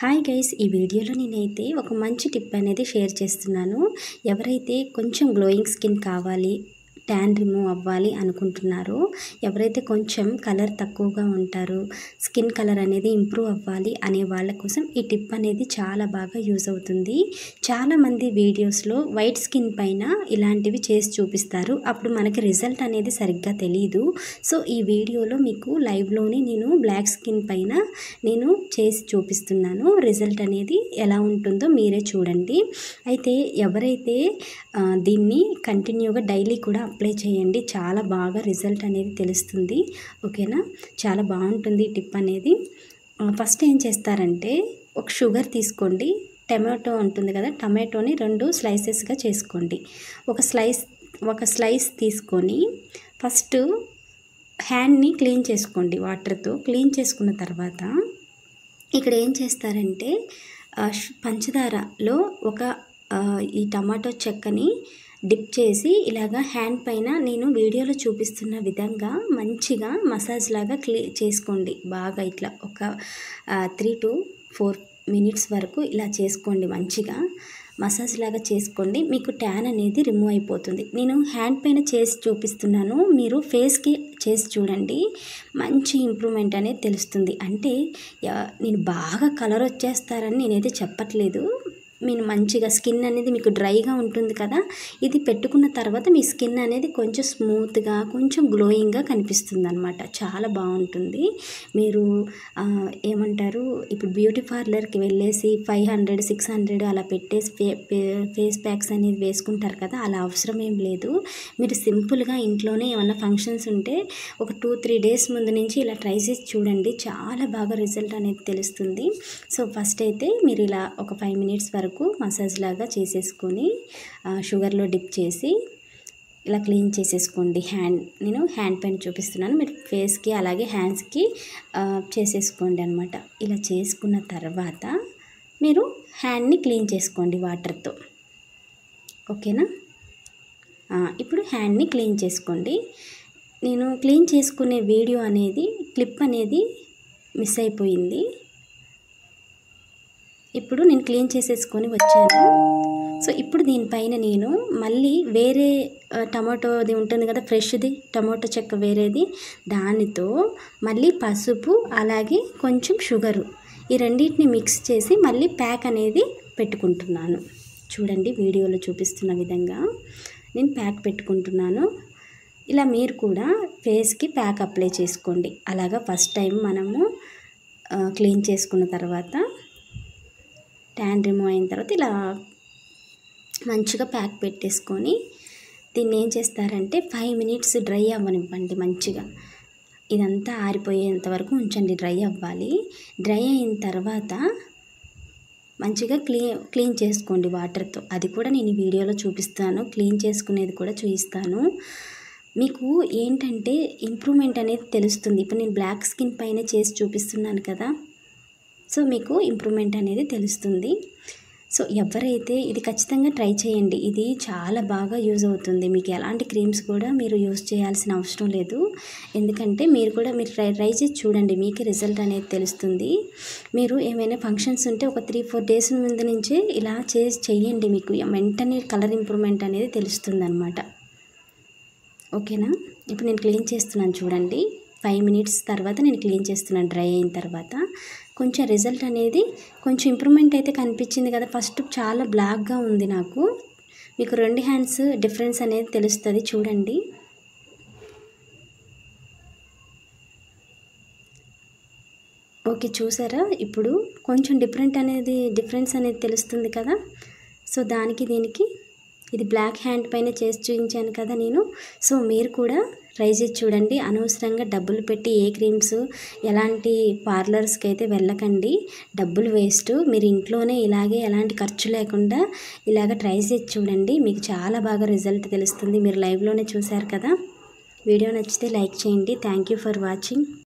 Hi guys, ఈ వీడియోలో నేనైతే ఒక మంచి టిప్ అనేది షేర్ చేస్తున్నాను. ఎవరైతే కొంచెం గ్లోయింగ్ స్కిన్ కావాలి, ట్యాన్ రిమూవ్ అవ్వాలి అనుకుంటున్నారో, ఎవరైతే కొంచెం కలర్ తక్కువగా ఉంటారో, స్కిన్ కలర్ అనేది ఇంప్రూవ్ అవ్వాలి అనే వాళ్ళ కోసం ఈ టిప్ అనేది చాలా బాగా యూజ్ అవుతుంది. చాలామంది వీడియోస్లో వైట్ స్కిన్ పైన ఇలాంటివి చేసి చూపిస్తారు. అప్పుడు మనకి రిజల్ట్ అనేది సరిగ్గా తెలియదు. సో ఈ వీడియోలో మీకు లైవ్లోనే నేను బ్లాక్ స్కిన్ పైన నేను చేసి చూపిస్తున్నాను. రిజల్ట్ అనేది ఎలా ఉంటుందో మీరే చూడండి. అయితే ఎవరైతే దీన్ని కంటిన్యూగా డైలీ కూడా అప్లై చేయండి, చాలా బాగా రిజల్ట్ అనేది తెలుస్తుంది. ఓకేనా, చాలా బాగుంటుంది టిప్ అనేది. ఫస్ట్ ఏం చేస్తారంటే, ఒక షుగర్ తీసుకోండి, టమాటో ఉంటుంది కదా, టమాటోని 2 స్లైసెస్గా చేసుకోండి. ఒక స్లైస్ తీసుకొని ఫస్ట్ హ్యాండ్ని క్లీన్ చేసుకోండి. వాటర్తో క్లీన్ చేసుకున్న తర్వాత ఇక్కడ ఏం చేస్తారంటే, పంచదారలో ఈ టమాటో చెక్కని డిప్ చేసి ఇలాగా హ్యాండ్ పైన నేను వీడియోలో చూపిస్తున్న విధంగా మంచిగా మసాజ్ లాగా చేసుకోండి. బాగా ఇట్లా ఒక 3 to 4 minutes వరకు ఇలా చేసుకోండి. మంచిగా మసాజ్ లాగా చేసుకోండి. మీకు ట్యాన్ అనేది రిమూవ్ అయిపోతుంది. నేను హ్యాండ్ పైన చేసి చూపిస్తున్నాను, మీరు ఫేస్కి చేసి చూడండి. మంచి ఇంప్రూవ్మెంట్ అనేది తెలుస్తుంది. అంటే నేను బాగా కలర్ వచ్చేస్తారని నేనైతే చెప్పట్లేదు. మీరు మంచిగా స్కిన్ అనేది మీకు డ్రైగా ఉంటుంది కదా, ఇది పెట్టుకున్న తర్వాత మీ స్కిన్ అనేది కొంచెం స్మూత్గా, కొంచెం గ్లోయింగ్గా కనిపిస్తుంది అనమాట. చాలా బాగుంటుంది. మీరు ఏమంటారు, ఇప్పుడు బ్యూటీ పార్లర్కి వెళ్ళేసి 500, 600 అలా పెట్టేసి ఫేస్ ప్యాక్స్ అనేది వేసుకుంటారు కదా, అలా అవసరం ఏం లేదు. మీరు సింపుల్గా ఇంట్లోనే ఏమన్నా ఫంక్షన్స్ ఉంటే ఒక 2-3 days ముందు నుంచి ఇలా ట్రై చేసి చూడండి. చాలా బాగా రిజల్ట్ అనేది తెలుస్తుంది. సో ఫస్ట్ అయితే మీరు ఇలా ఒక 5 minutes వరకు మసాజ్ లాగా చేసేసుకొని షుగర్లో డిప్ చేసి ఇలా క్లీన్ చేసేసుకోండి. నేను హ్యాండ్ పైన చూపిస్తున్నాను, మీరు ఫేస్కి అలాగే హ్యాండ్స్కి చేసేసుకోండి అనమాట. ఇలా చేసుకున్న తర్వాత మీరు హ్యాండ్ని క్లీన్ చేసుకోండి వాటర్తో. ఓకేనా, ఇప్పుడు హ్యాండ్ని క్లీన్ చేసుకోండి. నేను క్లీన్ చేసుకునే వీడియో అనేది క్లిప్ అనేది మిస్ అయిపోయింది. ఇప్పుడు నేను క్లీన్ చేసేసుకొని వచ్చాను. సో ఇప్పుడు దీనిపైన నేను మళ్ళీ వేరే టమాటోది ఉంటుంది కదా, ఫ్రెష్ది టమాటో చెక్క వేరేది, దానితో మళ్ళీ పసుపు అలాగే కొంచెం షుగరు, ఈ రెండింటిని మిక్స్ చేసి మళ్ళీ ప్యాక్ అనేది పెట్టుకుంటున్నాను. చూడండి, వీడియోలో చూపిస్తున్న విధంగా నేను ప్యాక్ పెట్టుకుంటున్నాను. ఇలా మీరు కూడా ఫేస్కి ప్యాక్ అప్లై చేసుకోండి. అలాగా ఫస్ట్ టైం మనము క్లీన్ చేసుకున్న తర్వాత, ట్యాన్ రిమూవ్ అయిన తర్వాత ఇలా మంచిగా ప్యాక్ పెట్టేసుకొని దీన్ని ఏం చేస్తారంటే 5 minutes డ్రై అవ్వనివ్వండి. మంచిగా ఇదంతా ఆరిపోయేంత వరకు ఉంచండి, డ్రై అవ్వాలి. డ్రై అయిన తర్వాత మంచిగా క్లీన్ చేసుకోండి వాటర్తో. అది కూడా నేను ఈ వీడియోలో చూపిస్తాను, క్లీన్ చేసుకునేది కూడా చూపిస్తాను. మీకు ఏంటంటే ఇంప్రూవ్మెంట్ అనేది తెలుస్తుంది. ఇప్పుడు నేను బ్లాక్ స్కిన్ పైన చేసి చూపిస్తున్నాను కదా, సో మీకు ఇంప్రూవ్మెంట్ అనేది తెలుస్తుంది. సో ఎవరైతే ఇది ఖచ్చితంగా ట్రై చేయండి, ఇది చాలా బాగా యూజ్ అవుతుంది. మీకు ఎలాంటి క్రీమ్స్ కూడా మీరు యూజ్ చేయాల్సిన అవసరం లేదు. ఎందుకంటే మీరు ట్రై చేసి చూడండి, మీకు రిజల్ట్ అనేది తెలుస్తుంది. మీరు ఏమైనా ఫంక్షన్స్ ఉంటే ఒక 3-4 days ముందు నుంచే ఇలా చేయండి, మీకు వెంటనే కలర్ ఇంప్రూవ్మెంట్ అనేది తెలుస్తుంది అనమాట. ఓకేనా, ఇప్పుడు నేను క్లీన్ చేస్తున్నాను చూడండి. 5 minutes తర్వాత నేను క్లీన్ చేస్తున్నాను. డ్రై అయిన తర్వాత కొంచెం రిజల్ట్ అనేది కొంచెం ఇంప్రూవ్మెంట్ అయితే కనిపించింది కదా. ఫస్ట్ చాలా బ్లాక్గా ఉంది నాకు, మీకు 2 hands డిఫరెన్స్ అనేది తెలుస్తుంది చూడండి. ఓకే, చూసారా, ఇప్పుడు కొంచెం డిఫరెన్స్ అనేది తెలుస్తుంది కదా. సో దానికి దీనికి ఇది బ్లాక్ హ్యాండ్ పైన చేసి చూపించాను కదా నేను. సో మీరు కూడా ట్రై చేసి చూడండి. అనవసరంగా డబ్బులు పెట్టి ఏ క్రీమ్స్, ఎలాంటి పార్లర్స్కి అయితే వెళ్ళకండి, డబ్బులు వేస్ట్. మీరు ఇంట్లోనే ఇలాగే ఎలాంటి ఖర్చు లేకుండా ఇలాగ ట్రై చేసి చూడండి, మీకు చాలా బాగా రిజల్ట్ తెలుస్తుంది. మీరు లైవ్లోనే చూశారు కదా. వీడియో నచ్చితే లైక్ చేయండి. Thank you for watching.